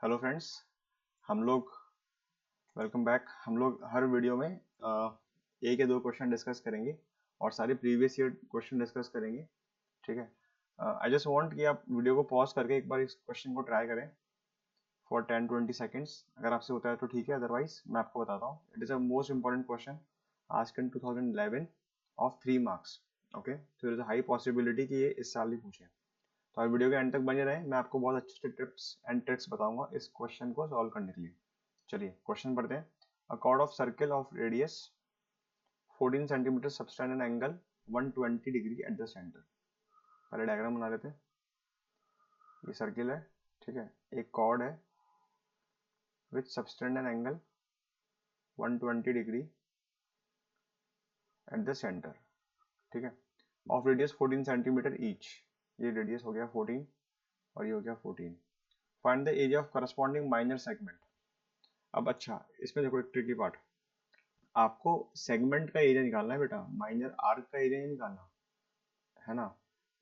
Hello friends, हम लोग welcome back. हम लोग हर वीडियो में एक या दो क्वेश्चन डिस्कस करेंगे और सारे प्रीवियस ईयर क्वेश्चन डिस्कस करेंगे। ठीक है। आई जस्ट वांट कि आप वीडियो को पॉज करके एक बार इस क्वेश्चन को ट्राई करें फॉर 10-20 सेकेंड्स। अगर आपसे होता है तो ठीक है, अदरवाइज मैं आपको बताता हूँ। It is a most important question asked in 2011 of 3 marks. Okay, तो इज अ हाई पॉसिबिलिटी कि ये इस साल ही पूछे। तो आप वीडियो के एंड तक बने रहें, मैं आपको बहुत अच्छे टिप्स एंड ट्रिक्स बताऊंगा इस क्वेश्चन को सॉल्व करने के लिए। चलिए क्वेश्चन पढ़ते हैं। अ cord of circle of radius 14 centimetre subtend an angle 120 degree at the centre. पहले डायग्राम बना लेते हैं। ये सर्किल है, ठीक है। एक कॉर्ड है which subtend an angle 120 degree at the centre, ठीक है। Of radius 14 centimetre each. ये रेडियस हो गया 14 और ये हो गया 14। Find the area of corresponding minor segment. अब अच्छा, इसमें देखो एक ट्रिकी पार्ट। आपको सेगमेंट का एरिया निकालना है बेटा, माइनर आर्क का एरिया नहीं निकालना है ना।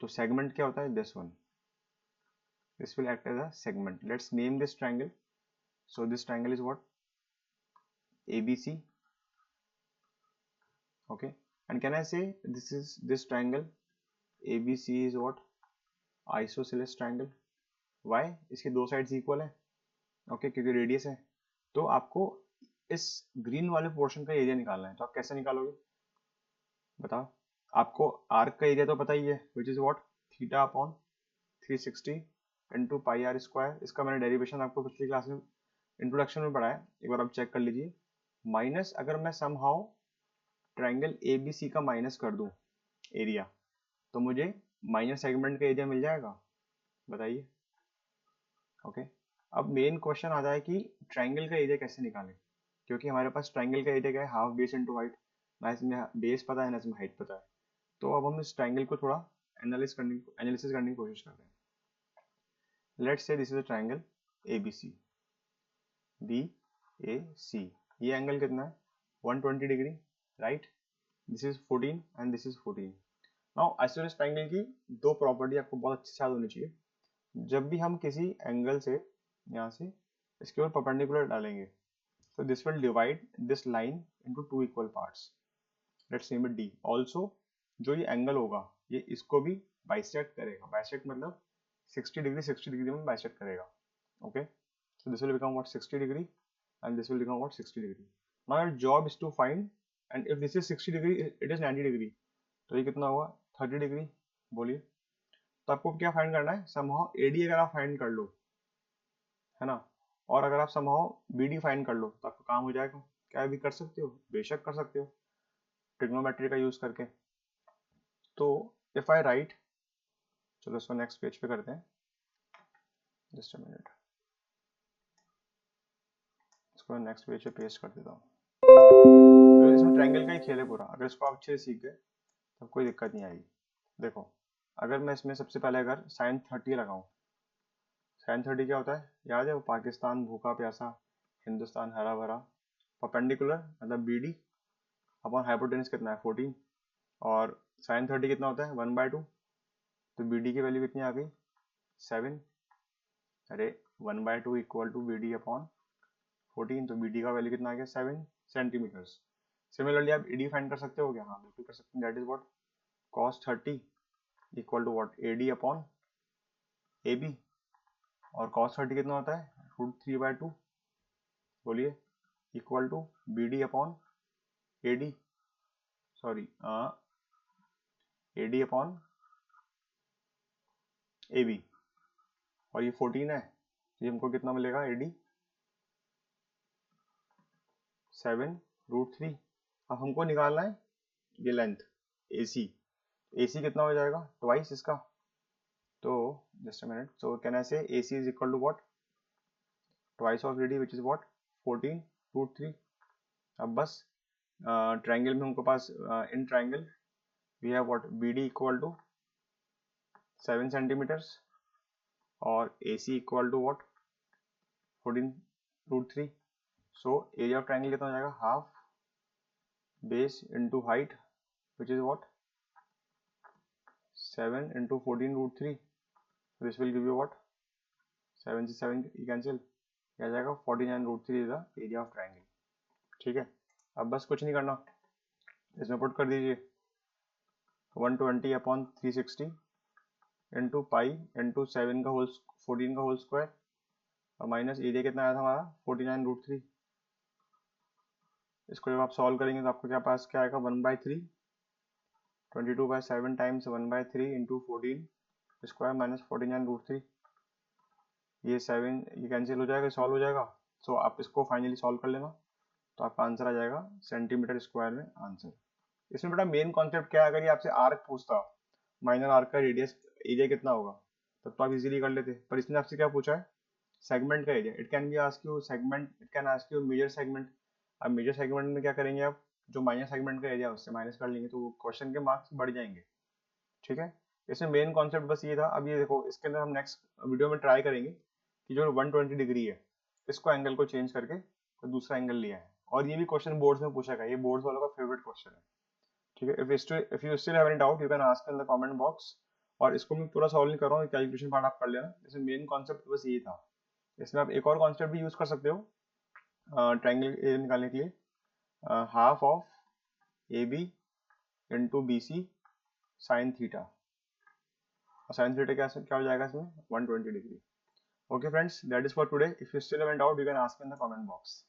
तो सेगमेंट क्या होता है? This one, this will act as a segment. Let's name this triangle. So this triangle is what? ABC. Okay, and can I say this triangle ABC is what? Isosceles triangle. Why? इसकी दो sides equal है। Okay, क्योंकि radius है। तो आपको इस green वाले portion का एरिया निकालना है। तो आप कैसे निकालोगे बताओ? आपको आर्क का एरिया तो पता ही है, which is what? Theta upon 360 into pi r square. इसका मैंने डेरिवेशन आपको पिछली क्लास में इंट्रोडक्शन में पढ़ाया, एक बार आप चेक कर लीजिए। माइनस अगर मैं समहाउ ट्रायंगल ABC का माइनस कर दूं एरिया, तो मुझे माइनर सेगमेंट का एरिया मिल जाएगा। बताइए। ओके, अब मेन क्वेश्चन आता है कि ट्रायंगल का एरिया कैसे निकालें, क्योंकि हमारे पास ट्रायंगल का एरिया क्या है? Half base into height. ना इसमें बेस पता है ना इसमें हाइट पता है। तो अब हम इस ट्रायंगल को थोड़ा एनालिसिस करने की कोशिश करते हैं। Let's say this is a triangle ABC, BAC। ये एंगल कितना है? 120 degree, right. This is 14 and this is 14। Now isosceles triangle की दो प्रॉपर्टी आपको बहुत अच्छे से याद होनी चाहिए। जब भी हम किसी एंगल से यहाँ से इसके ऊपर परपेंडिकुलर डालेंगे, तो this will divide this line into two equal parts. Let's name it D। Also जो ये एंगल होगा ये इसको भी बाइसेक्ट करेगा। बाइसेक्ट मतलब 60 डिग्री में बाइसेक्ट करेगा। Okay, so this will become what? 60 degree, and this will become what? 60 degree. Now your job is to find, and if this is 60 degree, it is 90 degree. तो ये कितना होगा? 30 degree. बोलिए। तो आपको क्या फाइंड करना है? समहाउ AD अगर आप फाइंड कर लो, है ना, और अगर आप समहाउ BD फाइंड कर लो, तो आपका काम हो जाएगा। क्या भी कर सकते हो? बेशक कर सकते हो, ट्रिग्नोमेट्री का यूज करके। तो इफ आई राइट, चलो इसको नेक्स्ट पेज पे करते हैं। जस्ट अ मिनट, इसको नेक्स्ट पेज पे पेस्ट कर देता हूँ। तो इसमें ट्रायंगल का ही खेल है पूरा। अगर इसको आप अच्छे से सीख गए तो कोई दिक्कत नहीं आएगी। देखो, अगर मैं इसमें सबसे पहले अगर साइन 30 लगाऊं, साइन 30 क्या होता है? याद है वो? पाकिस्तान भूखा प्यासा, हिंदुस्तान हरा भरा। परपेंडिकुलर मतलब BD अपॉन हाइपोटेन्यूज कितना है? 14। और साइन 30 कितना होता है? 1/2। तो BD की वैल्यू कितनी आ गई? 7। अरे 1/2 इक्वल टू BD अपॉन 14। तो BD का वैल्यू कितना आ गया? 7 सेंटीमीटर्स। सिमिलरली आप ED फाइंड कर सकते हो क्या? हाँ बिल्कुल कर सकते हैं। That is what? cos 30 equal to what? AD upon AB। और cos 30 कितना होता है? √3/2। बोलिए। Equal to BD upon AD, sorry AD upon AB। और ये 14 है, ये हमको कितना मिलेगा? AD 7√3। अब हमको निकालना है ये लेंथ AC। AC कितना हो जाएगा? ट्वाइस इसका। तो just a minute, so can I say AC is equal to what? Twice of AD which is what? 14√3। अब बस ट्रायंगल में हमको पास in triangle we have what? BD equal to 7 centimetres और AC equal to what? 14√3। So area of triangle कितना हो जाएगा? Half base into height which is what? 7 into 14√3. This will give you what? 7 से 7 cancel, क्या जाएगा 49√3 is the area of triangle. ठीक है, अब बस कुछ नहीं करना, इसमें पुट कर दीजिए 120/360 इंटू पाई इंटू 7 का होल 14 का होल स्क्वायर और माइनस एरिया कितना आया था हमारा 49√3। इसको जब आप सॉल्व करेंगे तो आपको क्या पास क्या आएगा 1/3, 22/7 टाइम्स 1/3 इंटू 14 स्क्वायर माइनस 49√3। ये 7 ये कैंसिल हो जाएगा, सॉल्व हो जाएगा। सो आप इसको फाइनली सॉल्व कर लेना तो आपका आंसर आ जाएगा सेंटीमीटर स्क्वायर में आंसर। इसमें बेटा मेन कॉन्सेप्ट क्या है, अगर ये आपसे आर्क पूछता माइनर आर्क का रेडियस एरिया कितना होगा तब तो आप इजीली कर लेते, पर इसने आपसे क्या पूछा है सेगमेंट का area. It can be ask you segment, it can ask you major segment. अब मेजर सेगमेंट में क्या करेंगे आप, जो माइनर सेगमेंट का एरिया उससे माइनस कर लेंगे तो क्वेश्चन के मार्क्स बढ़ जाएंगे। ठीक है, इसमें मेन कॉन्सेप्ट बस ये था। अब ये देखो इसके अंदर हम नेक्स्ट वीडियो में ट्राई करेंगे कि जो 120 डिग्री है इसको एंगल को चेंज करके तो दूसरा एंगल लिया है, और ये भी क्वेश्चन बोर्ड्स में पूछा गया, ये बोर्ड्स वालों का फेवरेट क्वेश्चन है। ठीक है, if you still have any doubt you can ask in the comment box. और इसको मैं पूरा सॉल्व नहीं कर रहा हूँ, कैलकुलेशन पार्ट आप कर लेना। इसमें मेन कॉन्सेप्ट बस ये था। इसमें आप एक और कॉन्सेप्ट भी यूज कर सकते हो ट्रायंगल एरिया निकालने के लिए, half of A B into B C sine theta. और साइन थीटा क्या हो जाएगा इसमें 120 degree. Okay friends, that is for today. If you still have any doubt you can ask in the comment box.